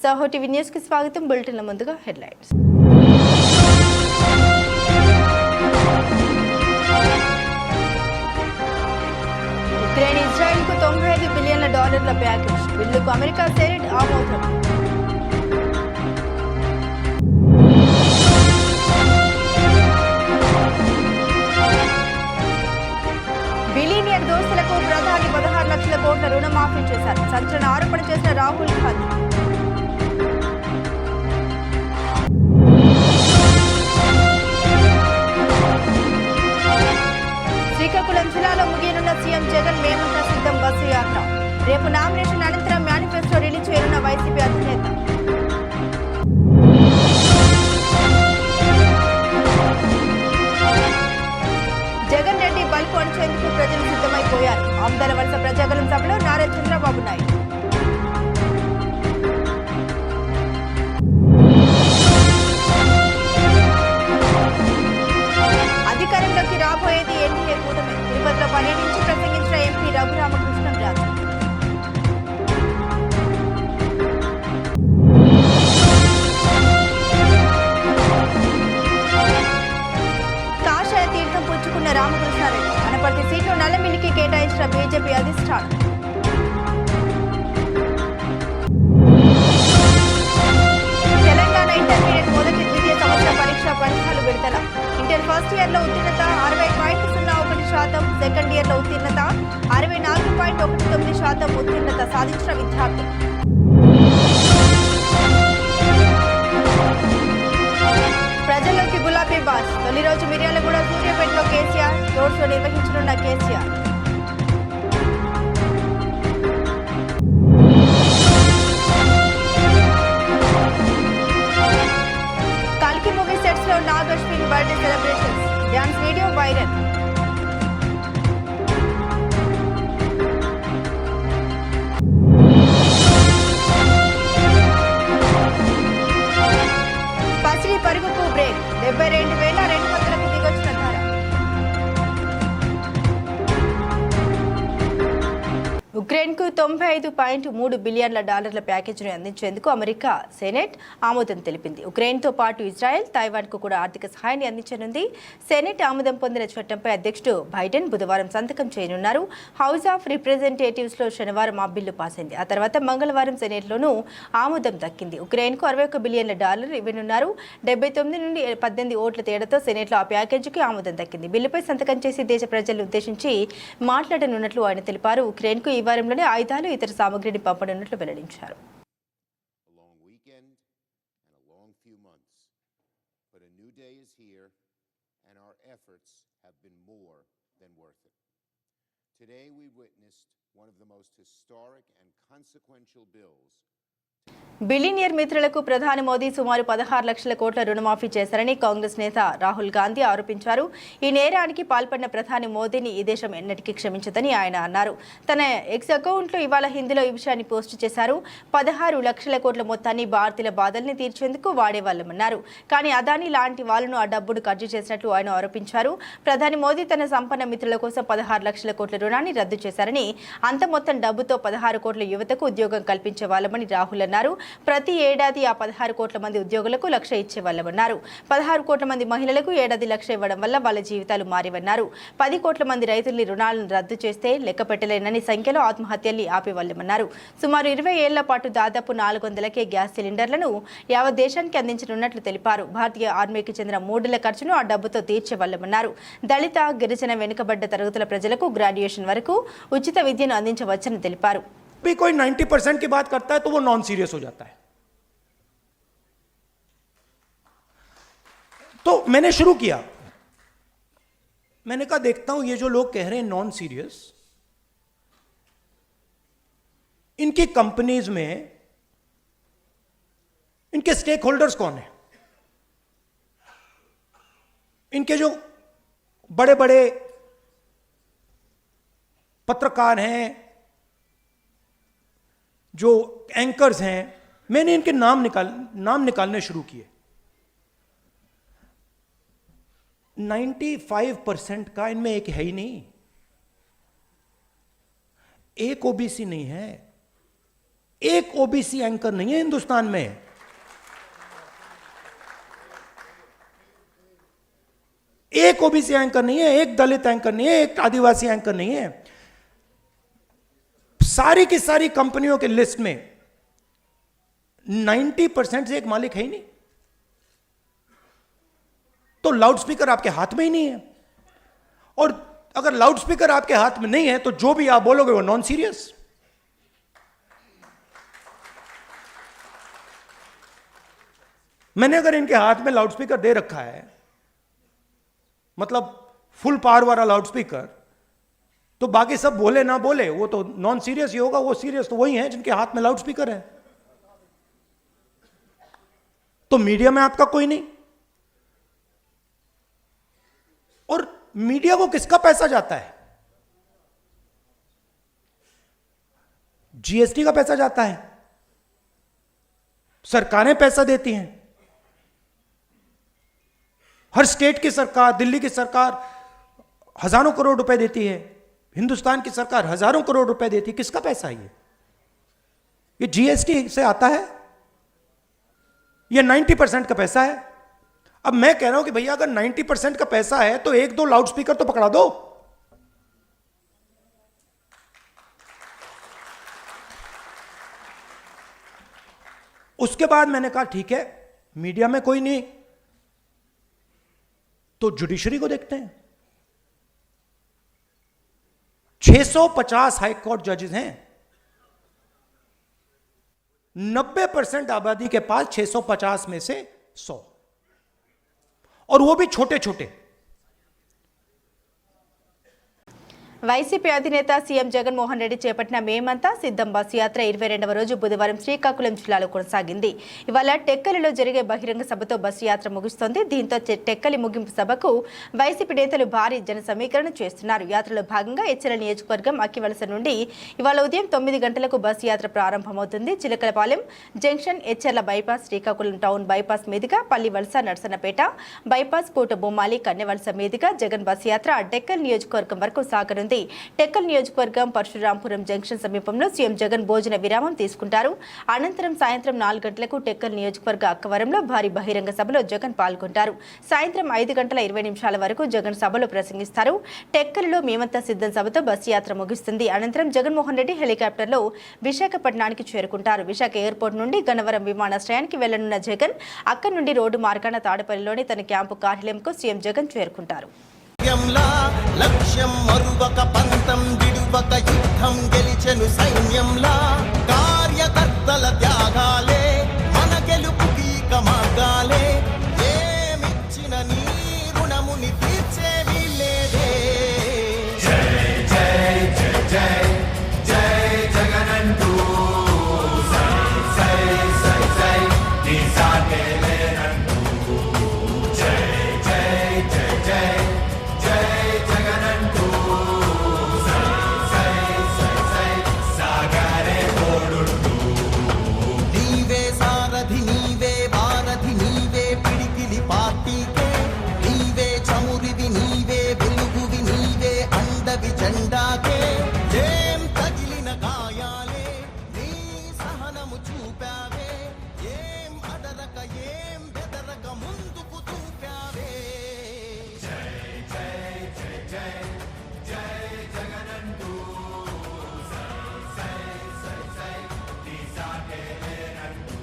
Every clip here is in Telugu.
సాహో టీవీ న్యూస్ కి స్వాగతం. బులెటిన్ల ముందుగా హెడ్లైన్స్. ఉక్రెయిన్ ఇజ్రాయెల్ కు $95 బిలియన్ల ప్యాకేజ్ బిల్లుకు అమెరికా సెనెట్ ఆమోదం. బిలియనియర్ దోస్తులకు ప్రధాని 16 లక్షల కోట్ల రుణమాఫీ చేశారు. సంచలన ఆరోపణ చేసిన రాహుల్ గాంధీ. శ్రీకాకుళం జిల్లాలో ముగియనున్న సీఎం జగన్ మేమంతా సిద్ధం బస్సు యాత్ర. రేపు నామినేషన్ అనంతరం మేనిఫెస్టో రిలీజ్ చేయనున్న వైసీపీ అధినేత. జగన్ రెడ్డి బల్పు అణచేందుకు ప్రజలు సిద్ధమైపోయారు. ఆమదాల వలస ప్రజాగలం సభలో నారా చంద్రబాబు నాయుడు. అధికారంలోకి రాబోయేది ఎన్డీఏ కూటమి. తిరుపతిలో పర్యటించి ప్రసంగించిన ఎంపీ రఘురామకృష్ణంరాజు. కాషాయ తీర్థం పుచ్చుకున్న రామకృష్ణారెడ్డి. అనపర్తి సీట్లు నల్లమిల్లికి కేటాయించిన బీజేపీ అధిష్టానం. తెలంగాణ ఇంటర్మీడియట్ మొదటి ద్వితీయ సంవత్సర పరీక్షా ఫలితాలు విడుదల. ఇంటర్ ఫస్ట్ ఇయర్ లో ఉత్తీర్ణత 60.01%, సెకండ్ ఇయర్ లో ఉత్తీర్ణత 64.19% ఉత్తీర్ణత సాధించిన విద్యార్థులు. ప్రజల్లోకి గులాబీ బాస్. తొలి రోజు మిర్యాలగూడ సూర్యాపేటలో కేసీఆర్ రోడ్ షో నిర్వహించనున్న కేసీఆర్. కల్కి మూవీ సెట్స్ లో Nag Ashwin birthday celebrations. Dance video viral. పసిడి పరుగుకు బ్రేక్. 72,200కు దిగొచ్చిన ధర. ఉక్రెయిన్ కు $95.3 బిలియన్ల ప్యాకేజీని అందించేందుకు అమెరికా సెనెట్ ఆమోదం తెలిపింది. ఉక్రెయిన్ తో పాటు ఇజ్రాయెల్, తైవాన్ కు కూడా ఆర్థిక సహాయాన్ని అందించనుంది. సెనెట్ ఆమోదం పొందిన చట్టంపై అధ్యక్షుడు బైడెన్ బుధవారం సంతకం చేయనున్నారు. హౌస్ ఆఫ్ రిప్రజెంటేటివ్స్ లో శనివారం ఆ బిల్లు పాస్ అయింది. ఆ తర్వాత మంగళవారం సెనెట్ లోనూ ఆమోదం దక్కింది. ఉక్రెయిన్ కు $61 బిలియన్ల ఇవ్వనున్నారు. 79 నుండి 18 ఓట్ల తేడాతో సెనెట్ లో ఆ ప్యాకేజీకి ఆమోదం దక్కింది. బిల్లుపై సంతకం చేసి దేశ ప్రజలను ఉద్దేశించి మాట్లాడనున్నట్లు ఆయన తెలిపారు. ఉక్రెయిన్ కు ఈ వారంలోనే ఆయుధాలు, ఇతర సామగ్రిని పంపనున్నట్లు వెల్లడించారు. Today we witnessed one of the most historic and consequential bills. Billionaire మిత్రులకు ప్రధాని మోదీ సుమారు 16 లక్షల కోట్ల రుణమాఫీ చేశారని కాంగ్రెస్ నేత రాహుల్ గాంధీ ఆరోపించారు. ఈ నేరానికి పాల్పడిన ప్రధాని మోదీని ఈ దేశం ఎన్నటికీ క్షమించదని ఆయన అన్నారు. తన ఎక్స్ అకౌంట్లో ఇవాళ హిందీలో ఈ విషయాన్ని పోస్టు చేశారు. 16 లక్షల కోట్ల మొత్తాన్ని భారతీయుల బాధల్ని తీర్చేందుకు వాడేవాళ్లమన్నారు. కానీ అదానీ లాంటి వాళ్లను ఆ డబ్బును ఖర్చు చేసినట్లు ఆయన ఆరోపించారు. ప్రధాని మోదీ తన సంపన్న మిత్రుల కోసం 16 లక్షల కోట్ల రుణాన్ని రద్దు చేశారని, అంత మొత్తం డబ్బుతో 16 కోట్ల యువతకు ఉద్యోగం కల్పించే వాళ్ళమని రాహుల్ అన్నారు. ప్రతి ఏడాది ఆ 16 కోట్ల మంది ఉద్యోగులకు లక్ష ఇచ్చేవాళ్లమన్నారు. 16 కోట్ల మంది మహిళలకు ఏడాది లక్ష ఇవ్వడం వల్ల వాళ్ళ జీవితాలు మారేవన్నారు. 10 కోట్ల మంది రైతుల్ని రుణాలను రద్దు చేస్తే లెక్క పెట్టలేనని సంఖ్యలో ఆత్మహత్యల్ని ఆపేవాళ్లమన్నారు. సుమారు 20 ఏళ్ల పాటు దాదాపు 400కే గ్యాస్ సిలిండర్లను యావత్ దేశానికి అందించనున్నట్లు తెలిపారు. భారతీయ ఆర్మీకి చెందిన 3 ఖర్చును ఆ డబ్బుతో తీర్చేవాళ్లమన్నారు. దళిత, గిరిజన, వెనుకబడ్డ తరగతుల ప్రజలకు గ్రాడ్యుయేషన్ వరకు ఉచిత విద్యను అందించవచ్చని తెలిపారు. भी कोई 90% की बात करता है तो वो नॉन सीरियस हो जाता है. तो मैंने शुरू किया, मैंने कहा देखता हूं ये जो लोग कह रहे हैं नॉन सीरियस, इनकी कंपनीज में इनके स्टेक होल्डर्स कौन है. इनके जो बड़े बड़े पत्रकार हैं, जो एंकर्स हैं, मैंने इनके नाम निकालने शुरू किए. 95% का इनमें एक है ही नहीं, एक ओबीसी नहीं है, एक ओबीसी एंकर नहीं है हिंदुस्तान में। एक ओबीसी एंकर नहीं है, एक दलित एंकर नहीं है, एक आदिवासी एंकर नहीं है। सारी की सारी कंपनियों के लिस्ट में 90% से एक मालिक है ही नहीं। तो लाउडस्पीकर आपके हाथ में ही नहीं है, और अगर लाउडस्पीकर आपके हाथ में नहीं है तो जो भी आप बोलोगे वो नॉन सीरियस। मैंने अगर इनके हाथ में लाउडस्पीकर दे रखा है, मतलब फुल पावर वाला लाउडस्पीकर, तो बाकी सब बोले ना बोले वो तो नॉन सीरियस ही होगा। वो सीरियस तो वही है जिनके हाथ में लाउडस्पीकर है। तो मीडिया में आपका कोई नहीं। और मीडिया को किसका पैसा जाता है? जीएसटी का पैसा जाता है, सरकारें पैसा देती हैं। हर स्टेट की सरकार, दिल्ली की सरकार हजारों करोड़ रुपए देती है, हिंदुस्तान की सरकार हजारों करोड़ रुपए देती है। किसका पैसा है ये जीएसटी से आता है। ये 90% का पैसा है। अब मैं कह रहा हूं कि भैया अगर 90% का पैसा है तो एक दो लाउडस्पीकर तो पकड़ा दो। उसके बाद मैंने कहा ठीक है, मीडिया में कोई नहीं तो जुडिशरी को देखते हैं। 650 हाई कोर्ट जजेस हैं। 90% आबादी के पास 650 में से 100, और वो भी छोटे छोटे। వైసీపీ అధినేత సీఎం జగన్మోహన్ రెడ్డి చేపట్టిన మేమంతా సిద్ధం బస్సు యాత్ర 22వ రోజు బుధవారం శ్రీకాకుళం జిల్లాలో కొనసాగింది. ఇవాళ టెక్కలిలో జరిగే బహిరంగ సభతో బస్సు యాత్ర ముగుస్తోంది. దీంతో టెక్కలి ముగింపు సభకు వైసీపీ నేతలు భారీ జన సమీకరణ చేస్తున్నారు. యాత్రలో భాగంగా ఎచ్చెల నియోజకవర్గం అక్కివలస నుండి ఇవాళ ఉదయం 9 గంటలకు బస్సు యాత్ర ప్రారంభమవుతుంది. Chilakalapalem junction, Etcherla bypass, Srikakulam town bypass మీదుగా పల్లివలస, నర్సన్నపేట బైపాస్, కోట బొమ్మాలి, కన్నెవలస మీదుగా జగన్ బస్సు యాత్ర టెక్కల్ నియోజకవర్గం వరకు సాగనుంది. టెక్కల్ నియోజకవర్గం పరశురాంపురం జంక్షన్ సమీపంలో సీఎం జగన్ భోజన విరామం తీసుకుంటారు. అనంతరం సాయంత్రం 4 గంటలకు టెక్కల్ నియోజకవర్గ అక్కవరంలో భారీ బహిరంగ సభలో జగన్ పాల్గొంటారు. సాయంత్రం 5 గంటల 20 నిమిషాల వరకు జగన్ సభలో ప్రసంగిస్తారు. టెక్కల్లో మేమంతా సిద్ధం సభతో బస్సు యాత్ర ముగుస్తుంది. అనంతరం జగన్మోహన్ రెడ్డి హెలికాప్టర్లో విశాఖపట్నానికి చేరుకుంటారు. విశాఖ ఎయిర్పోర్ట్ నుండి గన్నవరం విమానాశ్రయానికి వెళ్లనున్న జగన్ అక్కడి నుండి రోడ్డు మార్గాన తాడేపల్లిలోని తన క్యాంపు కార్యాలయంకు సీఎం జగన్ చేరుకుంటారు. లక్ష్యం మరువక పంతం విడువక యుద్ధం గెలిచెను సైన్యంలా కార్యకర్తల త్యాగాలే మన గెలుపు కీక మార్గాలే ఏమిచ్చిన నీ రుణముని తీర్చేవి లేదే. జై జై జై జై జై జగనంటూ సై సై సై సై నీ సాగే లేనంటూ జై జై జై జై జెండాకే ఏం తగిలిన గాయాలే నీ సహనము చూపావే ఏం అదరక ఏం బెదరక ముందుకు చూపావే. జై జై జై జై జై జగనంటూ సై సై సై సై నీ సాగే లేనంటూ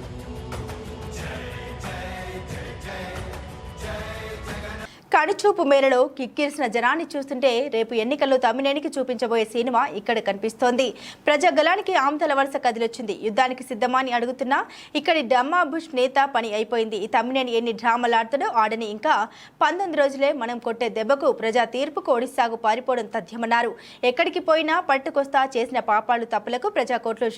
జై జై జై జై జై జగన్. కనుచూపు మేరలో కిక్కిరిసిన జనాన్ని చూస్తుంటే రేపు ఎన్నికల్లో తమ్మినేనికి చూపించబోయే సినిమా ఇక్కడ కనిపిస్తోంది. ప్రజాగలానికి ఆమ్తల వలస కదిలొచ్చింది. యుద్ధానికి సిద్ధమని అడుగుతున్నా ఇక్కడి డమ్మా బుష్ నేత పని అయిపోయింది. ఈ తమ్మినేని ఎన్ని డ్రామాలాడుతాడో ఆడని. ఇంకా 19 రోజులే మనం కొట్టే దెబ్బకు ప్రజా తీర్పుకు ఒడిశాకు పారిపోవడం తథ్యమన్నారు. ఎక్కడికి పోయినా పట్టుకొస్తా చేసిన పాపాలు తప్పులకు ప్రజాకోర్టులో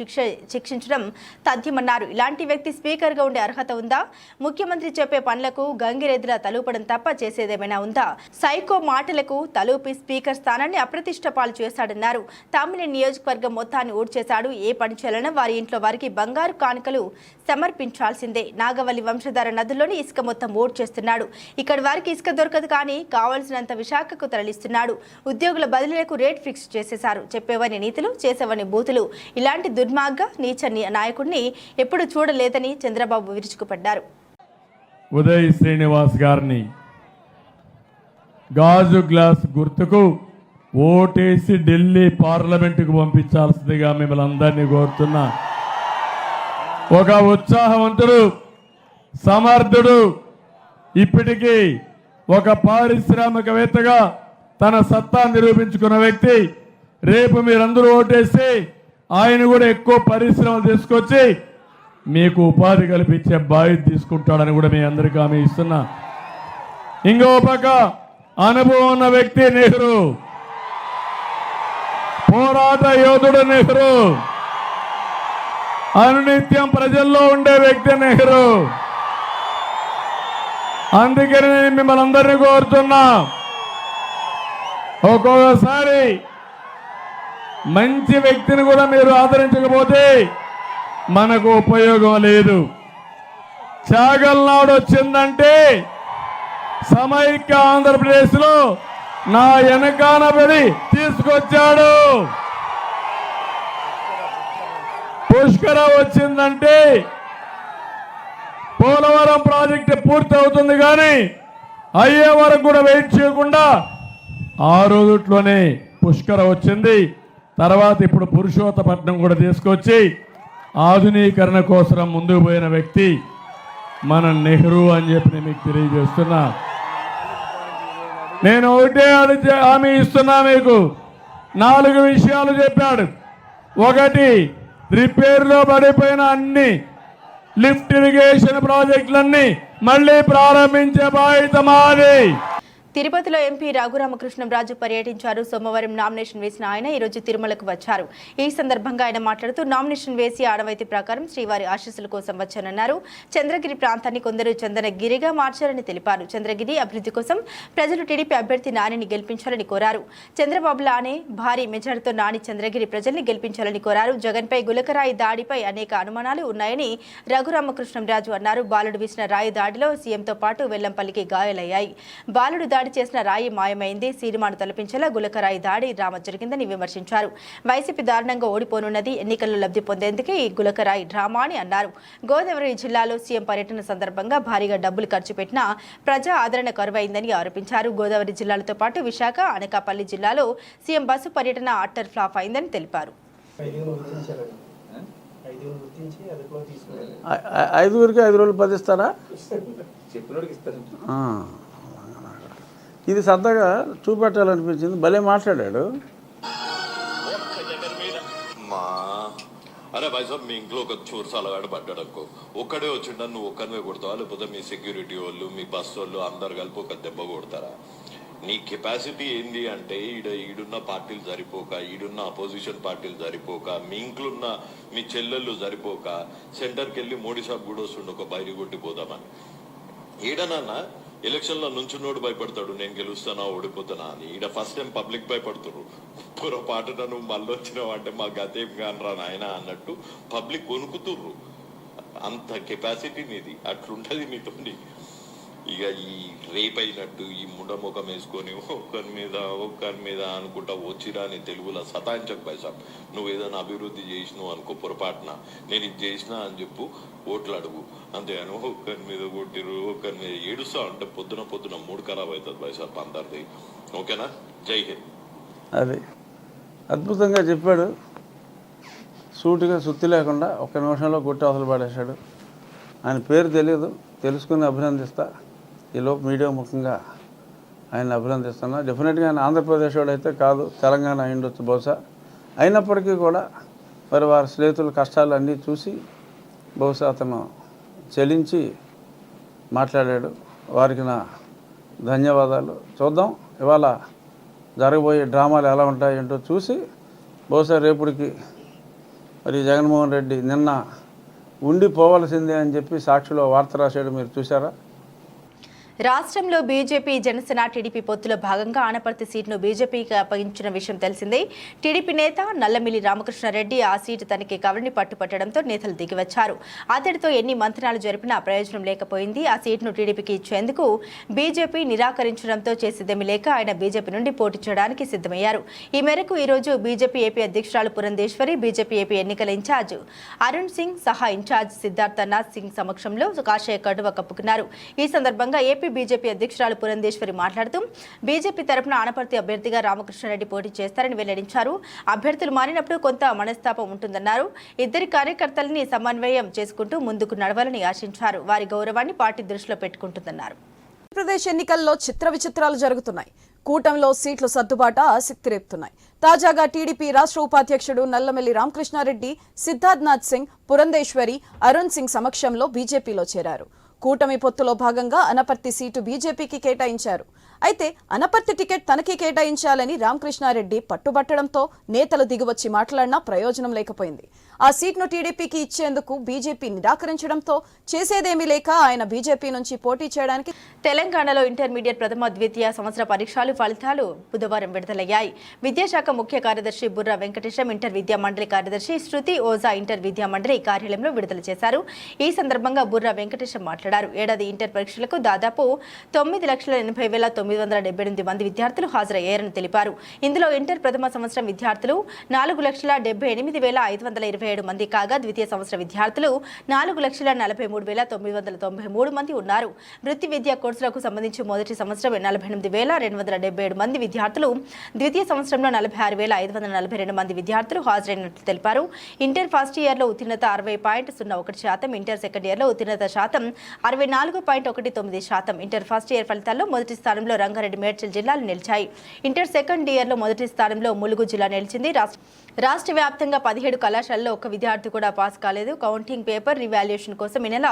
శిక్షించడం తథ్యమన్నారు. ఇలాంటి వ్యక్తి స్పీకర్గా ఉండే అర్హత ఉందా? ముఖ్యమంత్రి చెప్పే పనులకు గంగిరెద్దులా తలూపడం తప్ప చేసేదేమైనా ఏమైనా ఉందా? సైకో మాటలకు తలూపి స్పీకర్ స్థానాన్ని అప్రతిష్ట పాలు చేశాడన్నారు. తమ్మిని నియోజకవర్గం మొత్తాన్ని ఊడ్చేశాడు. ఏ పని చేయాలన్నా వారి ఇంట్లో వారికి బంగారు కానుకలు సమర్పించాల్సిందే. నాగవల్లి వంశధార నదుల్లోని ఇసుక మొత్తం ఊడ్చేస్తున్నాడు. ఇక్కడి వారికి ఇసుక దొరకదు, కానీ కావాల్సినంత విశాఖకు తరలిస్తున్నాడు. ఉద్యోగుల బదిలీలకు రేట్ ఫిక్స్ చేసేశారు. చెప్పేవని నీతులు, చేసేవని బూతులు. ఇలాంటి దుర్మార్గ నీచ నాయకుడిని ఎప్పుడు చూడలేదని చంద్రబాబు విరుచుకుపడ్డారు. ఉదయ్ శ్రీనివాస్ గారిని గాజు గ్లాస్ గుర్తుకు ఓటేసి ఢిల్లీ పార్లమెంటుకు పంపించాల్సిందిగా మిమ్మల్ని అందరినీ కోరుతున్నా. ఒక ఉత్సాహవంతుడు, సమర్థుడు, ఇప్పటికీ ఒక పారిశ్రామికవేత్తగా తన సత్తా నిరూపించుకున్న వ్యక్తి. రేపు మీరందరూ ఓటేసి ఆయన కూడా ఎక్కువ పరిశ్రమలు తీసుకొచ్చి మీకు ఉపాధి కల్పించే బాధ్యత తీసుకుంటాడని కూడా మీ అందరికీ హామీ ఇస్తున్నా. ఇంకో పక్క అనుభవం ఉన్న వ్యక్తి నెహ్రూ, పోరాట యోధుడు నెహ్రూ, అనునిత్యం ప్రజల్లో ఉండే వ్యక్తి నెహ్రూ. అందుకని నేను మిమ్మల్ని అందరినీ కోరుతున్నా, ఒక్కొక్కసారి మంచి వ్యక్తిని కూడా మీరు ఆదరించకపోతే మనకు ఉపయోగం లేదు. చాగల్నాడు వచ్చిందంటే సమైక్య ఆంధ్రప్రదేశ్లో నా వెనకాన పడి తీసుకొచ్చాడు. పుష్కర వచ్చిందంటే పోలవరం ప్రాజెక్టు పూర్తి అవుతుంది, కానీ అయ్యే వరకు కూడా వెయిట్ చేయకుండా ఆ రోజుట్లోనే పుష్కర వచ్చింది. తర్వాత ఇప్పుడు పురుషోత్తపట్నం కూడా తీసుకొచ్చి ఆధునీకరణ కోసం ముందుకు పోయిన వ్యక్తి మన నెహ్రూ అని చెప్పి నేను మీకు తెలియజేస్తున్నా. నేను ఒకటే హామీ ఇస్తున్నా మీకు. 4 విషయాలు చెప్పాడు. ఒకటి, రిపేర్లో పడిపోయిన అన్ని లిఫ్ట్ ఇరిగేషన్ ప్రాజెక్టులన్నీ మళ్ళీ ప్రారంభించే బాధ్యత మాది. తిరుపతిలో ఎంపీ రఘురామకృష్ణంరాజు పర్యటించారు. సోమవారం నామినేషన్ వేసిన ఆయన ఈరోజు తిరుమలకు వచ్చారు. ఈ సందర్భంగా ఆయన మాట్లాడుతూ నామినేషన్ వేసి ఆడవైతి ప్రకారం శ్రీవారి ఆశీస్సుల కోసం వచ్చానన్నారు. చంద్రగిరి ప్రాంతాన్ని కొందరు చందనగిరిగా మార్చారని తెలిపారు. చంద్రగిరి అభివృద్ధి కోసం ప్రజలు టీడీపీ అభ్యర్థి నానిని గెలిపించాలని కోరారు. చంద్రబాబు లానే భారీ మెజార్టీతో నాని చంద్రగిరి ప్రజల్ని గెలిపించాలని కోరారు. జగన్పై గులకరాయి దాడిపై అనేక అనుమానాలు ఉన్నాయని రఘురామకృష్ణంరాజు అన్నారు. బాలుడు వేసిన రాయి దాడిలో సీఎంతో పాటు వెల్లంపల్లికి గాయాలయ్యాయి. బాలుడు దాడి చేసిన రాయి మాయమైంది. సినిమాను తలపించేలా గులకరాయి దాడి డ్రామా జరిగిందని విమర్శించారు. వైసీపీ దారుణంగా ఓడిపోనున్నది. ఎన్నికల్లో లబ్ధి పొందేందుకే ఈ గులకరాయి డ్రామా అని అన్నారు. గోదావరి జిల్లాలో సీఎం పర్యటన సందర్భంగా భారీగా డబ్బులు ఖర్చు పెట్టినా ప్రజా ఆదరణ కరువైందని ఆరోపించారు. గోదావరి జిల్లాలతో పాటు విశాఖ, అనకాపల్లి జిల్లాలో సీఎం బస్సు పర్యటన అట్టర్ ఫ్లాప్ అయిందని తెలిపారు. 5 రోజులు 10 ఇస్తారా? ఇది సరదాగా చూపెట్టాలనిపించింది. భలే మాట్లాడాడు. అరే భాయ్ సాబ్, మీ ఇంట్లో ఒక చోరు సాలగాడు పడ్డాడు అనుకో, ఒక్కడే వచ్చిండ నువ్వు ఒక్కరివే కొడతావా, లేకపోతే మీ సెక్యూరిటీ వాళ్ళు, మీ బస్సు వాళ్ళు అందరు కలిపి ఒక దెబ్బ కొడతారా? నీ కెపాసిటీ ఏంది అంటే ఈడున్న పార్టీలు సరిపోక, ఈడున్న అపోజిషన్ పార్టీలు సరిపోక, మీ ఇంట్లోన్న మీ చెల్లెళ్ళు సరిపోక సెంటర్కి వెళ్ళి మోడీ సాబ్ కూడా వస్తుండే ఒక బయలు కొట్టిపోదామని. ఈడనన్నా ఎలక్షన్లో నుంచున్నోడు భయపడతాడు, నేను గెలుస్తానా ఓడిపోతానా అని. ఈడ ఫస్ట్ టైం పబ్లిక్ భయపడుతున్నారు. పొరపాటున నువ్వు మళ్ళీ వచ్చినావు అంటే మా గతేం కానరా నాయన అన్నట్టు పబ్లిక్ వణుకుతుర్రు. అంత కెపాసిటీ నీది, అట్లుంటది నీతోని. ఇక ఈ రేప్ అయినట్టు ఈ ముండముఖం వేసుకొని ఒక్కరి మీద అనుకుంటా వచ్చిరా అని తెలుగులో సతాయించకు భాయ్ సాబ్. నువ్వు ఏదైనా అభివృద్ధి చేసినావు అనుకో, పొరపాటున నేను ఇది చేసినా అని చెప్పు, ఓట్లు అడుగు. అంతేగాని ఒక్కరి మీద కొట్టిరు, ఒక్కరి మీద ఏడుస్తా అంటే పొద్దున మూడు ఖరాబ్ అవుతుంది భాయ్ సాబ్ అందరిది. ఓకేనా? జై హింద్. అది అద్భుతంగా చెప్పాడు. సూటిగా సుత్తి లేకుండా 1 నిమిషంలో కొట్టి అవసరం పడేశాడు. ఆయన పేరు తెలియదు, తెలుసుకుని అభినందిస్తా. ఈలోపు మీడియా ముఖ్యంగా ఆయన అభినందిస్తున్నా. డెఫినెట్గా ఆయన ఆంధ్రప్రదేశ్ వాడు అయితే కాదు, తెలంగాణ అయిండొచ్చు బహుశా. అయినప్పటికీ కూడా మరి వారి స్నేహితుల కష్టాలు అన్నీ చూసి బహుశా అతను చెలించి మాట్లాడాడు. వారికి నా ధన్యవాదాలు. చూద్దాం ఇవాళ జరగబోయే డ్రామాలు ఎలా ఉంటాయి ఏంటో చూసి బహుశా రేపుడికి మరి జగన్మోహన్ రెడ్డి నిన్న ఉండిపోవలసిందే అని చెప్పి సాక్షిలో వార్త రాశాడు. మీరు చూసారా? రాష్ట్రంలో బీజేపీ జనసేన టీడీపీ పొత్తులో భాగంగా ఆనపర్తి సీటును బీజేపీకి అప్పగించిన విషయం తెలిసిందే. టీడీపీ నేత నల్లమిల్లి రామకృష్ణారెడ్డి ఆ సీటు తనకి కవరిని పట్టుపట్టడంతో నేతలు దిగివచ్చారు. అతడితో ఎన్ని మంత్రాలు జరిపినా ప్రయోజనం లేకపోయింది. ఆ సీటును టీడీపీకి ఇచ్చేందుకు బీజేపీ నిరాకరించడంతో చేసేదేమీ లేక ఆయన బీజేపీ నుండి పోటీ చేయడానికి సిద్ధమయ్యారు. ఈ మేరకు ఈ రోజు బీజేపీ ఏపీ అధ్యక్షురాలు పురంధేశ్వరి, బీజేపీ ఏపీ ఎన్నికల ఇన్ఛార్జ్ అరుణ్ సింగ్ సహా ఇన్ఛార్జ్ సిద్ధార్థనాథ్ సింగ్ సమక్షంలో కాషాయ కడువ కప్పుకున్నారు. ఈ సందర్భంగా బీజేపీ అధ్యక్షురాలు పురంధేశ్వరి మాట్లాడుతూ బీజేపీ తరపున ఆనపర్తి అభ్యర్థిగా రామకృష్ణారెడ్డి పోటీ చేస్తారని వెల్లడించారు. అభ్యర్థులు మారినప్పుడు కొంత మనస్తాపం ఉంటుందన్నారు. ఇద్దరి కార్యకర్తలని సమన్వయం చేసుకుంటూ ముందుకు నడవాలని ఆశించారు. వారి గౌరవాన్ని పార్టీ దృష్టిలో పెట్టుకుంటుందన్నారు. ఆంధ్రప్రదేశ్ ఎన్నికల్లో చిత్ర విచిత్రాలు జరుగుతున్నాయి. కూటమిలో సీట్ల సర్దుబాటు ఆసక్తి రేపుతున్నాయి. తాజాగా టీడీపీ రాష్ట్ర ఉపాధ్యక్షుడు నల్లమిల్లి రామకృష్ణారెడ్డి, సిద్ధార్థనాథ్ సింగ్, పురంధేశ్వరి, అరుణ్ సింగ్ సమక్షంలో బీజేపీలో చేరారు. కూటమి పొత్తులో భాగంగా అనపర్తి సీటు బీజేపీకి కేటాయించారు. అయితే అనపర్తి టికెట్ తనకి కేటాయించాలని రామకృష్ణారెడ్డి పట్టుబట్టడంతో నేతలు దిగివచ్చి మాట్లాడినా ప్రయోజనం లేకపోయింది. ఆ సీట్ను టీడీపీకి ఇచ్చేందుకు బీజేపీ నిరాకరించడంతో చేసేదేమీ లేక ఆయన బీజేపీ నుంచి పోటీ చేయడానికి తెలంగాణలో ఇంటర్మీడియట్ ప్రథమ ద్వితీయ సంవత్సర పరీక్షలు ఫలితాలు బుధవారం విడుదలయ్యాయి. విద్యాశాఖ ముఖ్య కార్యదర్శి బుర్రా వెంకటేశం, ఇంటర్ విద్యా మండలి కార్యదర్శి శృతి ఓజా ఇంటర్ విద్యా మండలి కార్యాలయంలో విడుదల చేశారు. ఈ సందర్భంగా బుర్రా వెంకటేశం మాట్లాడారు. ఏడాది ఇంటర్ పరీక్షలకు దాదాపు 9,80,978 మంది విద్యార్థులు హాజరయ్యారని తెలిపారు. ఇందులో ఇంటర్ ప్రథమ సంవత్సరం విద్యార్థులు 4,78,527 మంది కాగా ద్వితీయ సంవత్సర విద్యార్థులు 4,43,993 మంది ఉన్నారు. వృత్తి విద్యా కోర్సులకు సంబంధించి మొదటి సంవత్సరం 48,277 మంది విద్యార్థులు, ద్వితీయ సంవత్సరంలో 46,542 మంది విద్యార్థులు హాజరైనట్లు తెలిపారు. ఇంటర్ ఫస్ట్ ఇయర్లో ఉత్తీర్ణత 60.01%, ఇంటర్ సెకండ్ ఇయర్లో ఉత్తీర్ణత శాతం 64.19%. ఇంటర్ ఫస్ట్ ఇయర్ ఫలితాల్లో మొదటి స్థానంలో రంగారెడ్డి, మేడ్చల్ జిల్లాలు నిలిచాయి. ఇంటర్ సెకండ్ ఇయర్లో మొదటి స్థానంలో ములుగు జిల్లా నిలిచింది. రాష్ట్ర వ్యాప్తంగా 17 కళాశాలలో ఒక్క విద్యార్థి కూడా పాస్ కాలేదు. కౌంటింగ్ పేపర్ రివాల్యుయేషన్ కోసం ఈ నెల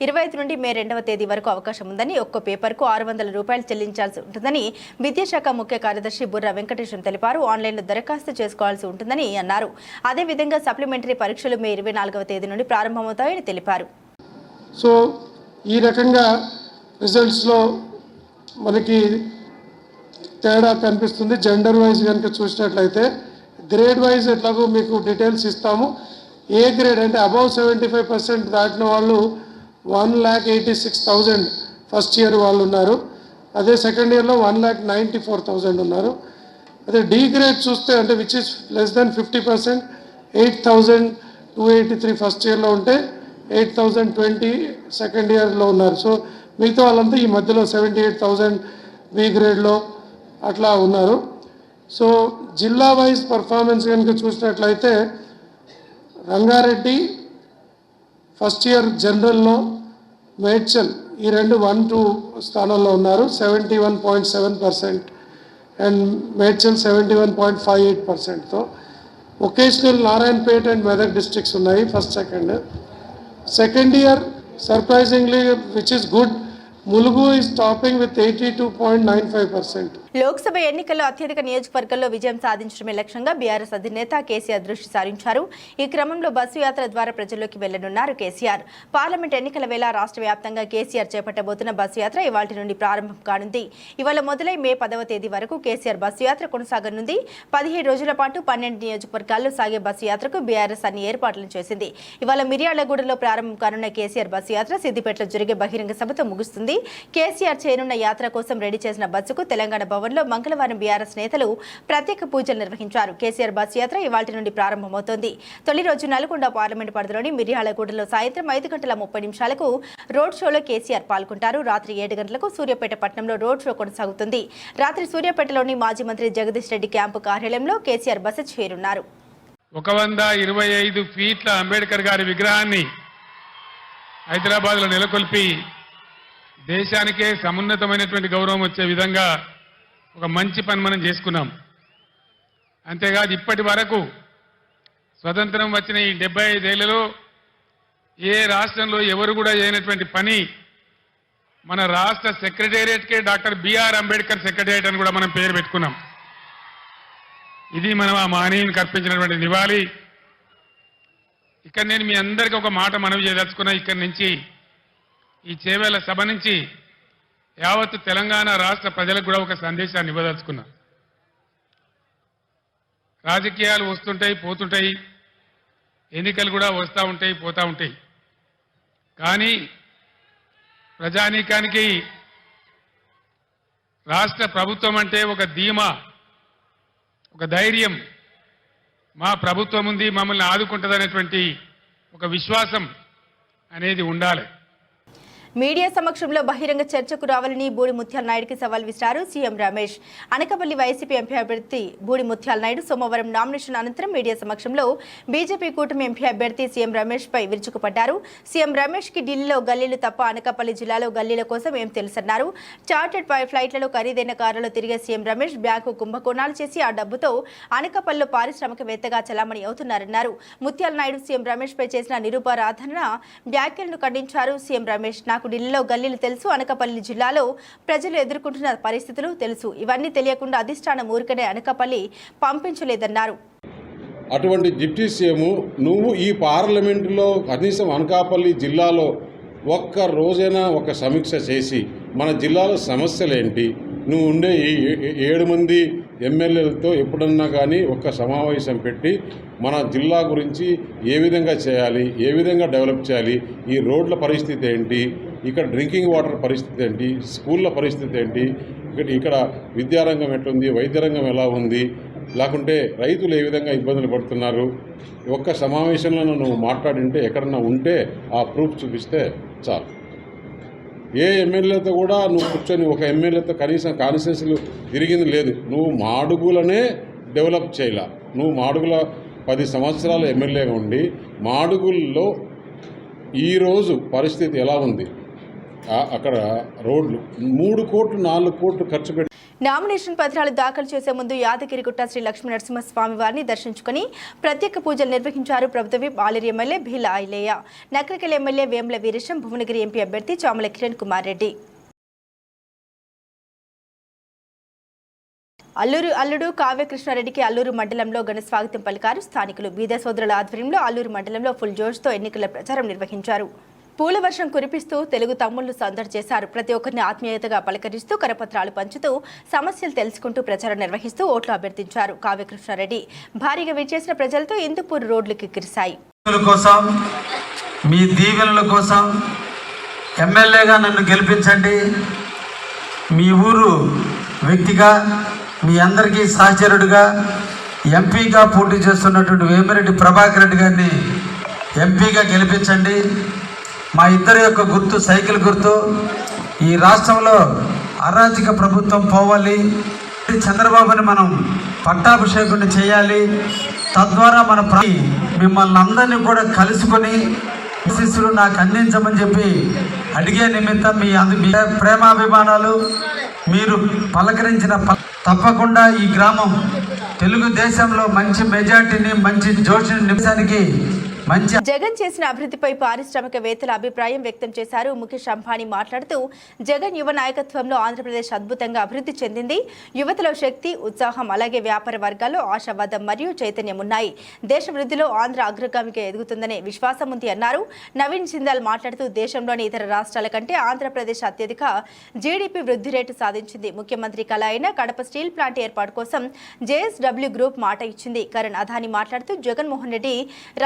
25 నుండి మే 2వ తేదీ వరకు అవకాశం ఉందని, ఒక్క పేపర్కు ₹600 చెల్లించాల్సి ఉంటుందని విద్యాశాఖ ముఖ్య కార్యదర్శి బుర్రా వెంకటేశం తెలిపారు. ఆన్లైన్లో దరఖాస్తు చేసుకోవాల్సి ఉంటుందని అన్నారు. అదేవిధంగా సప్లిమెంటరీ పరీక్షలు మే 24వ తేదీ నుండి ప్రారంభమవుతాయని తెలిపారు. సో ఈ రకంగా రిజల్ట్స్లో మనకి తేడా కనిపిస్తుంది. జెండర్ వైజ్ కనుక చూసినట్లయితే గ్రేడ్ వైజ్ ఎట్లాగో మీకు డీటెయిల్స్ ఇస్తాము. ఏ గ్రేడ్ అంటే అబౌవ్ 75% దాటిన వాళ్ళు 1,86,000 ఫస్ట్ ఇయర్ వాళ్ళు ఉన్నారు. అదే సెకండ్ ఇయర్లో 1,94,000 ఉన్నారు. అదే డి గ్రేడ్ చూస్తే అంటే which is less than 50%, 8,283 first ఇయర్లో ఉంటే 8,020 సెకండ్ ఇయర్లో ఉన్నారు. సో మిగతా వాళ్ళంతా ఈ మధ్యలో 78,000 బి గ్రేడ్లో అట్లా ఉన్నారు. సో జిల్లా వైజ్ పర్ఫార్మెన్స్ కనుక చూసినట్లయితే రంగారెడ్డి ఫస్ట్ ఇయర్ జనరల్లో, మేడ్చల్ ఈ రెండు 1-2 స్థానంలో ఉన్నారు 71.7% అండ్ మేడ్చల్ 71.58%తో. Vocational Narayanpet and Medak districts ఉన్నాయి first second year surprisingly which is good. Mulugu is topping with 82.95%. Lok Sabha ఎన్నికల్లో అత్యధిక నియోజకవర్గాల్లో విజయం సాధించడమే లక్ష్యంగా బీఆర్ఎస్ అధినేత కేసీఆర్ దృష్టి సారించారు. ఈ క్రమంలో బస్సు యాత్ర ద్వారా ప్రజల్లోకి వెళ్లనున్నారు కేసీఆర్. పార్లమెంట్ ఎన్నికల వేళ రాష్ట్ర వ్యాప్తంగా కేసీఆర్ చేపట్టబోతున్న బస్సు యాత్ర ఇవాళ్టి నుండి ప్రారంభం కానుంది. ఇవాళ మొదలై మే 10వ తేదీ వరకు కేసీఆర్ బస్సు యాత్ర కొనసాగనుంది. 17 రోజుల పాటు 12 నియోజకవర్గాల్లో సాగే బస్సు యాత్రకు బీఆర్ఎస్ అన్ని ఏర్పాట్లను చేసింది. ఇవాళ మిర్యాలగూడలో ప్రారంభం కానున్న కేసీఆర్ బస్సు యాత్ర సిద్దిపేటలో జరిగే బహిరంగ సభతో ముగుస్తుంది. కేసీఆర్ చేరున్న యాత్ర కోసం రెడీ చేసిన బస్సుకు తెలంగాణ భవన్లో మంగళవారం బీఆర్ఎస్ నేతలు ప్రత్యేక పూజలు నిర్వహించారు. కేసీఆర్ బస్సు యాత్ర ఇవాళ్టి నుండి ప్రారంభమవుతోంది. తొలి రోజు నల్గొండ పార్లమెంటు పరిధిలోని మిర్యాలగూడలో సాయంత్రం 5:30 రోడ్ షోలో కేసీఆర్ పాల్గొంటారు. రాత్రి 7 గంటలకు సూర్యాపేట పట్టణంలో రోడ్ షో కొనసాగుతుంది. రాత్రి సూర్యాపేటలోని మాజీ మంత్రి జగదీష్ రెడ్డి క్యాంపు కార్యాలయంలో కేసీఆర్ బస్సు చేరున్నారు. 125 ఫీట్ల అంబేద్కర్ గారి విగ్రహాన్ని హైదరాబాద్లో నెలకొల్పి దేశానికే సమున్నతమైనటువంటి గౌరవం వచ్చే విధంగా ఒక మంచి పని మనం చేసుకున్నాం. అంతేకాదు ఇప్పటి వరకు స్వతంత్రం వచ్చిన ఈ 75 ఏళ్లలో ఏ రాష్ట్రంలో ఎవరు కూడా చేయనటువంటి పని మన రాష్ట్ర సెక్రటేరియట్కే డాక్టర్ బిఆర్ అంబేద్కర్ సెక్రటేరియట్ అని కూడా మనం పేరు పెట్టుకున్నాం. ఇది మనం ఆ మహనీయునికి అర్పించినటువంటి నివాళి. ఇక్కడ నేను మీ అందరికీ ఒక మాట మనవి చేయదలుచుకున్నా. ఇక్కడి నుంచి ఈ చేవేళ్ల సభ నుంచి యావత్తు తెలంగాణ రాష్ట్ర ప్రజలకు కూడా ఒక సందేశాన్ని ఇవ్వదలుచుకున్నా. రాజకీయాలు వస్తుంటాయి, పోతుంటాయి, ఎన్నికలు కూడా వస్తూ ఉంటాయి, పోతూ ఉంటాయి. కానీ ప్రజానీకానికి రాష్ట్ర ప్రభుత్వం అంటే ఒక ధీమా, ఒక ధైర్యం, మా ప్రభుత్వం ఉంది, మమ్మల్ని ఆదుకుంటుందనేటువంటి ఒక విశ్వాసం అనేది ఉండాలి. మీడియా సమక్షంలో బహిరంగ చర్చకు రావాలని బూడి ముత్యాల నాయుడుకి సవాల్ విసిరారు CM Ramesh. Anakapalli YCP MP అభ్యర్థి బూడి ముత్యాల నాయుడు సోమవారం నామినేషన్ అనంతరం మీడియా సమక్షంలో బీజేపీ కూటమి ఎంపీ అభ్యర్థి సీఎం రమేష్ పై విరుచుకుపడ్డారు. సీఎం రమేష్ కి ఢిల్లీలో గల్లీలు తప్ప అనకాపల్లి జిల్లాలో గల్లీల కోసం ఏం తెలుసన్నారు. చార్టెడ్ ఫ్లైట్లలో ఖరీదైన కారులో తిరిగే సీఎం రమేష్ బ్యాంకు కుంభకోణాలు చేసి ఆ డబ్బుతో అనకాపల్లిలో పారిశ్రామికవేత్తగా చలామణి అవుతున్నారన్నారు. ముత్యాల నాయుడు సీఎం రమేష్ పై చేసిన నిరూపరాధన వ్యాఖ్యలను ఖండించారు. సీఎం రమేష్ నాకు ఢిల్లీలో గల్లీలు తెలుసు, అనకాపల్లి జిల్లాలో ప్రజలు ఎదుర్కొంటున్న పరిస్థితులు తెలుసు, ఇవన్నీ తెలియకుండా అధిష్టానం ఊరికనే అనకాపల్లి పంపించలేదన్నారు. అటువంటి డిప్యూటీ సీఎం నువ్వు ఈ పార్లమెంటులో కనీసం అనకాపల్లి జిల్లాలో ఒక్క రోజైనా ఒక సమీక్ష చేసి మన జిల్లాలో సమస్యలేంటి, నువ్వు ఉండే ఈ 7 మంది ఎమ్మెల్యేలతో ఎప్పుడన్నా కానీ ఒక సమావేశం పెట్టి మన జిల్లా గురించి ఏ విధంగా చేయాలి, ఏ విధంగా డెవలప్ చేయాలి, ఈ రోడ్ల పరిస్థితి ఏంటి, ఇక్కడ డ్రింకింగ్ వాటర్ పరిస్థితి ఏంటి, స్కూళ్ళ పరిస్థితి ఏంటి, ఇక్కడ విద్యారంగం ఎట్లుంది, వైద్యరంగం ఎలా ఉంది, లేకుంటే రైతులు ఏ విధంగా ఇబ్బందులు పడుతున్నారు, ఒక్క సమావేశంలో నువ్వు మాట్లాడింటే ఎక్కడన్నా ఉంటే ఆ ప్రూఫ్ చూపిస్తే చాలు. ఏ ఎమ్మెల్యేతో కూడా నువ్వు కూర్చొని ఒక ఎమ్మెల్యేతో కనీసం కాన్స్టిట్యున్సీలు తిరిగింది లేదు. నువ్వు మాడుగులనే డెవలప్ చేయలే. నువ్వు మాడుగుల 10 సంవత్సరాలు ఎమ్మెల్యేగా ఉండి మాడుగుల్లో ఈరోజు పరిస్థితి ఎలా ఉంది, అక్కడ రోడ్లు 3 కోట్లు 4 కోట్లు ఖర్చు పెట్టి నామినేషన్ పత్రాలు దాఖలు చేసే ముందు యాదగిరిగుట్ట శ్రీ లక్ష్మీ నరసింహస్వామి వారిని దర్శించుకుని ప్రత్యేక పూజలు నిర్వహించారు. ప్రభుత్వ whip Aleru MLA Beerla Ailaiah, Nakrekal MLA Vemula Veeresham, Bhuvanagiri MP అభ్యర్థి చామల కిరణ్ కుమార్ రెడ్డి. అల్లుడు కావ్యకృష్ణారెడ్డికి అల్లూరు మండలంలో ఘన స్వాగతం పలికారు స్థానికులు. బీద సోదరుల ఆధ్వర్యంలో అల్లూరు మండలంలో ఫుల్ జోష్తో ఎన్నికల ప్రచారం నిర్వహించారు. పూల వర్షం కురిపిస్తూ తెలుగు తమ్ముళ్లు సందడి చేశారు. ప్రతి ఒక్కరిని ఆత్మీయతగా పలకరిస్తూ కరపత్రాలు పంచుతూ సమస్యలు తెలుసుకుంటూ ప్రచారం నిర్వహిస్తూ ఓట్లు అభ్యర్థించారు. కావ్యకృష్ణారెడ్డి భారీగా విచ్చేసిన ప్రజలతో ఇందుపూర్ రోడ్లు కిక్కిరిశాయి. మీ దీవెనల కోసం ఎమ్మెల్యేగా నన్ను గెలిపించండి. మీ ఊరు వ్యక్తిగా మీ అందరికీ సహచరుడిగా ఎంపీగా పోటీ చేస్తున్నటువంటి వేమిరెడ్డి ప్రభాకర్ రెడ్డి గారిని ఎంపీగా గెలిపించండి. మా ఇద్దరి యొక్క గుర్తు సైకిల్ గుర్తు. ఈ రాష్ట్రంలో అరాచక ప్రభుత్వం పోవాలి. చంద్రబాబుని మనం పట్టాభిషేకుని చేయాలి. తద్వారా మన మిమ్మల్ని అందరినీ కూడా కలుసుకొని శిష్యులు నాకు అందించమని చెప్పి అడిగే నిమిత్తం మీ ప్రేమాభిమానాలు మీరు పలకరించిన తప్పకుండా ఈ గ్రామం తెలుగుదేశంలో మంచి మెజార్టీని మంచి జోషిని నిమిషానికి జగన్ చేసిన అభివృద్ధిపై పారిశ్రామికవేత్తల అభిప్రాయం వ్యక్తం చేశారు. ముఖేష్ అంబానీ మాట్లాడుతూ జగన్ యువ నాయకత్వంలో ఆంధ్రప్రదేశ్ అద్భుతంగా అభివృద్ధి చెందింది. యువతలో శక్తి, ఉత్సాహం, అలాగే వ్యాపార వర్గాల్లో ఆశావాదం మరియు చైతన్యం ఉన్నాయి. దేశ వృద్ధిలో ఆంధ్ర అగ్రగామిగా ఎదుగుతుందనే విశ్వాసం ఉంది అన్నారు. నవీన్ జిందాల్ మాట్లాడుతూ దేశంలోని ఇతర రాష్ట్రాల కంటే ఆంధ్రప్రదేశ్ అత్యధిక జీడీపీ వృద్ధి రేటు సాధించింది. ముఖ్యమంత్రి కళ అయిన కడప స్టీల్ ప్లాంట్ ఏర్పాటు కోసం జేఎస్డబ్ల్యూ గ్రూప్ మాట ఇచ్చింది. కరణ్ అదాని మాట్లాడుతూ జగన్మోహన్ రెడ్డి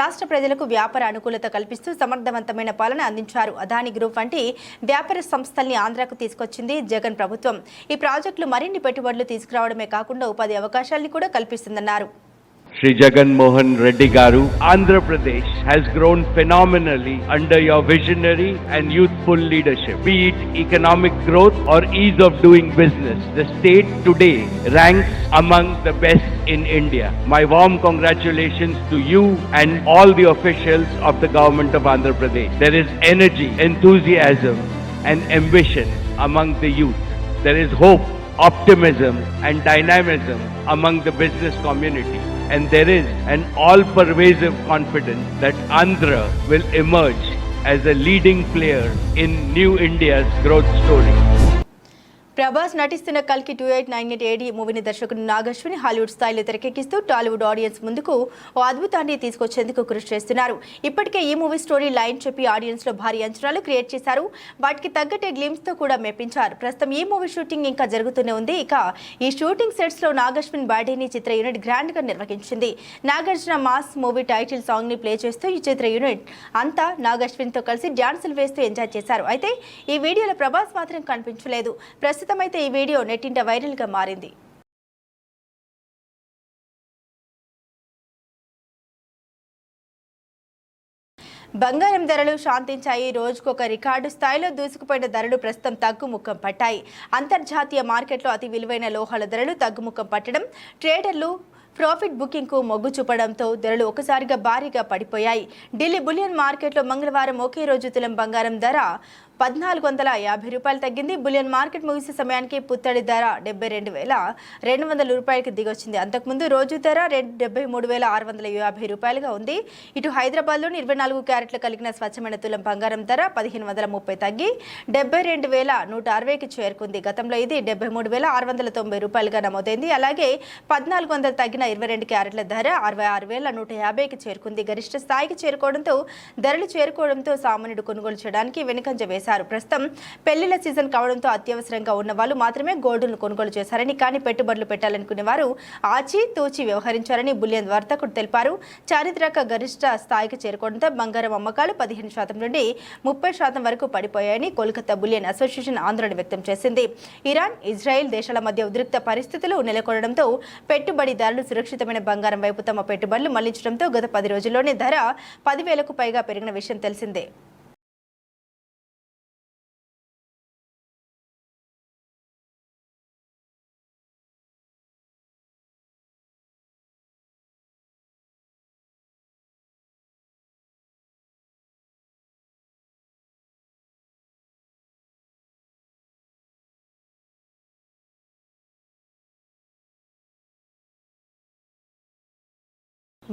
రాష్ట్ర ప్రజలకు వ్యాపార అనుకూలత కల్పిస్తూ సమర్థవంతమైన పాలన అందించారు. అదాని గ్రూప్ వంటి వ్యాపార సంస్థల్ని ఆంధ్రాకు తీసుకొచ్చింది జగన్ ప్రభుత్వం. ఈ ప్రాజెక్టులు మరిన్ని పెట్టుబడులు తీసుకురావడమే కాకుండా ఉపాధి అవకాశాలను కూడా కల్పిస్తుందన్నారు. Shri Jagan Mohan Reddy Garu, Andhra Pradesh has grown phenomenally under your visionary and youthful leadership. Be it economic growth or ease of doing business, the state today ranks among the best in India. My warm congratulations to you and all the officials of the government of Andhra Pradesh. There is energy, enthusiasm and ambition among the youth. There is hope, optimism and dynamism among the business community. And there is an all-pervasive confidence that Andhra will emerge as a leading player in New India's growth story. Prabhas నటిస్తున్న కల్కి 2898 ఏడీ మూవీని దర్శకుడు నాగశ్విని హాలీవుడ్ స్థాయిలో తెరకెక్కిస్తూ టాలీవుడ్ ఆడియన్స్ ముందుకు ఓ అద్భుతాన్ని తీసుకొచ్చేందుకు కృషి చేస్తున్నారు. ఇప్పటికే ఈ మూవీ స్టోరీ లైన్ చెప్పి ఆడియన్స్ లో భారీ అంచనాలు క్రియేట్ చేశారు. వాటికి తగ్గట్టే గ్లిమ్స్ తో కూడా మెప్పించారు. ప్రస్తుతం ఈ మూవీ షూటింగ్ ఇంకా జరుగుతూనే ఉంది. ఇక ఈ షూటింగ్ సెట్స్ లో నాగశ్విన్ బర్త్డేని చిత్ర యూనిట్ గ్రాండ్ గా నిర్వహించింది. Nagarjuna mass movie title song ని ప్లే చేస్తూ ఈ చిత్ర యూనిట్ అంతా నాగశ్విన్ తో కలిసి డాన్సులు వేస్తూ ఎంజాయ్ చేశారు. అయితే ఈ వీడియోలో ప్రభాస్ మాత్రం కనిపించలేదు. ప్రస్తుతం అయితే ఈ వీడియో నెట్టింట వైరల్ గా మారింది. బంగారం ధరలు శాంతించాయి. రోజుకొక రికార్డు స్థాయిలో దూసుకుపోయిన ధరలు ప్రస్తుతం తగ్గుముఖం పట్టాయి. అంతర్జాతీయ మార్కెట్లో అతి విలువైన లోహాల ధరలు తగ్గుముఖం పట్టడం, ట్రేడర్లు ప్రాఫిట్ బుకింగ్ కు మొగ్గు చూపడంతో ధరలు ఒకసారిగా భారీగా పడిపోయాయి. ఢిల్లీ బులియన్ మార్కెట్లో మంగళవారం ఒకే రోజు తులం బంగారం ధర 1450 రూపాయలు తగ్గింది. బులియన్ మార్కెట్ ముగిసే సమయానికి పుత్తడి ధర 72,200 రూపాయలకి దిగొచ్చింది. అంతకుముందు రోజు ధర 73,650 రూపాయలుగా ఉంది. ఇటు హైదరాబాద్లోని 24 క్యారెట్లు కలిగిన స్వచ్ఛమైన తులం బంగారం ధర 1530 తగ్గి 72,160కి చేరుకుంది. గతంలో ఇది 73,690 రూపాయలుగా నమోదైంది. అలాగే 1400 తగ్గిన 22 క్యారెట్ల ధర 66,150కి చేరుకుంది. గరిష్ట స్థాయికి చేరుకోవడంతో ధరలు చేరుకోవడంతో సామాన్యుడు కొనుగోలు చేయడానికి వెనుకంజ వేశారు. ప్రస్తుతం పెళ్లిళ్ల సీజన్ కావడంతో అత్యవసరంగా ఉన్న వాళ్ళు మాత్రమే గోల్డ్ను కొనుగోలు చేశారని, కానీ పెట్టుబడులు పెట్టాలనుకునే వారు ఆచి తూచి వ్యవహరించారని బులియన్ వర్తకుడు తెలిపారు. చారిత్రక గరిష్ట స్థాయికి చేరుకోవడంతో బంగారం అమ్మకాలు 15% నుండి 30% వరకు పడిపోయాయని కోల్కతా బులియన్ అసోసియేషన్ ఆందోళన వ్యక్తం చేసింది. ఇరాన్, ఇజ్రాయెల్ దేశాల మధ్య ఉద్రిక్త పరిస్థితులు నెలకొనడంతో పెట్టుబడిదారులు సురక్షితమైన బంగారం వైపు తమ పెట్టుబడులు మళ్లించడంతో గత 10 రోజుల్లోనే ధర 10,000కు పైగా పెరిగిన విషయం తెలిసిందే.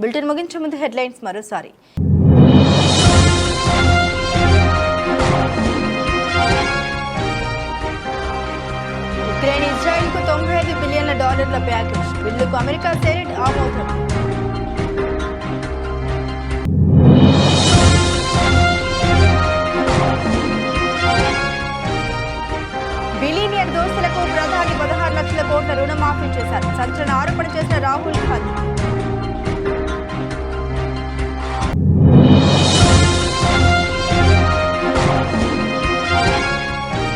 బులెటిన్ ముగించే ముందు హెడ్లైన్స్ మరోసారి. ఉక్రెయిన్ ఇజ్రాయెల్కు $95 బిలియన్ల ప్యాకేజ్ బిల్లుకు అమెరికా సెనెట్ ఆమోదం. బిలియనియర్ దోస్తులకు ప్రధాని 16 లక్షల కోట్ల రుణమాఫీ చేశారు. సంచలన ఆరోపణ చేసిన రాహుల్ గాంధీ.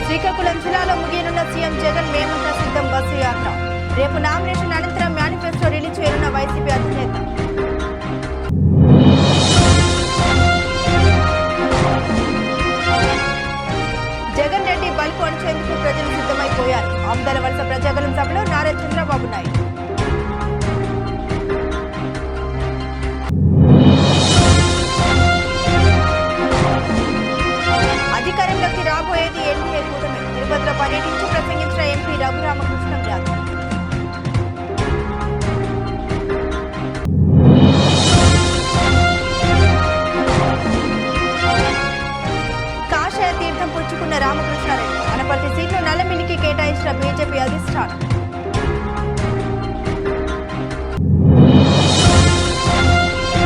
శ్రీకాకుళం జిల్లాలో ముగియనున్న సీఎం జగన్ మేమంతా సిద్ధం బస్సు యాత్ర. రేపు నామినేషన్ అనంతరం మేనిఫెస్టో రిలీజ్ చేయనున్న వైసీపీ అధినేత. జగన్ రెడ్డి బల్పు అణచేందుకు ప్రజలు సిద్ధమైపోయారు. ఆమదాల వలస ప్రజాగలం సభలో నారా చంద్రబాబు నాయుడు. అధికారంలోకి రాబోయేది ఎన్డీఏ కూటమి. తిరుపతిలో పర్యటించి ప్రసంగించిన ఎంపీ రఘురామకృష్ణంరాజు. కాషాయ తీర్థం పుచ్చుకున్న రామకృష్ణారెడ్డి. అనపర్తి సీట్లు నల్లమిల్లికి కేటాయించిన బీజేపీ అధిష్టానం.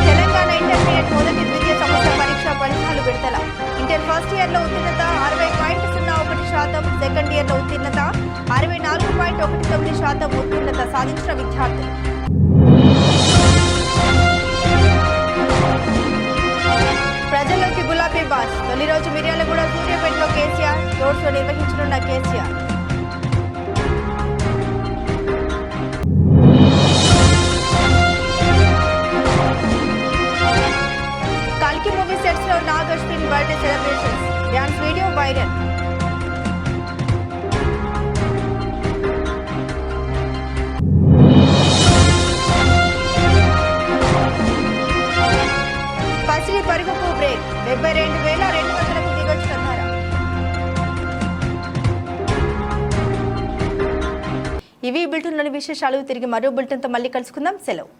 తెలంగాణ ఇంటర్మీడియట్ మొదటి ద్వితీయ సంవత్సర పరీక్ష ఫలితాలు విడుదల. ఇంటర్ ఫస్ట్ ఇయర్ లో ఉత్తీర్ణత 60.01%, సెకండ్ ఇయర్ లో ఉత్తీర్ణత 64.19% ఉత్తీర్ణత సాధించిన విద్యార్థులు. ప్రజల్లోకి గులాబీ బాస్. తొలి రోజు మిర్యాలగూడ సూర్యాపేటలో కేసీఆర్ రోడ్ షో నిర్వహించనున్న కేసీఆర్. కల్కి మూవీ సెట్స్ లో Nag Ashwin birthday celebrations. Dance video viral. పసిడి పరుగుకు బ్రేక్. 72,200కు దిగొచ్చిన ధర. ఇవి బులెటిన్లోని విశేషాలు. తిరిగి మరో బులెటిన్తో మళ్ళీ కలుసుకుందాం. సెలవు.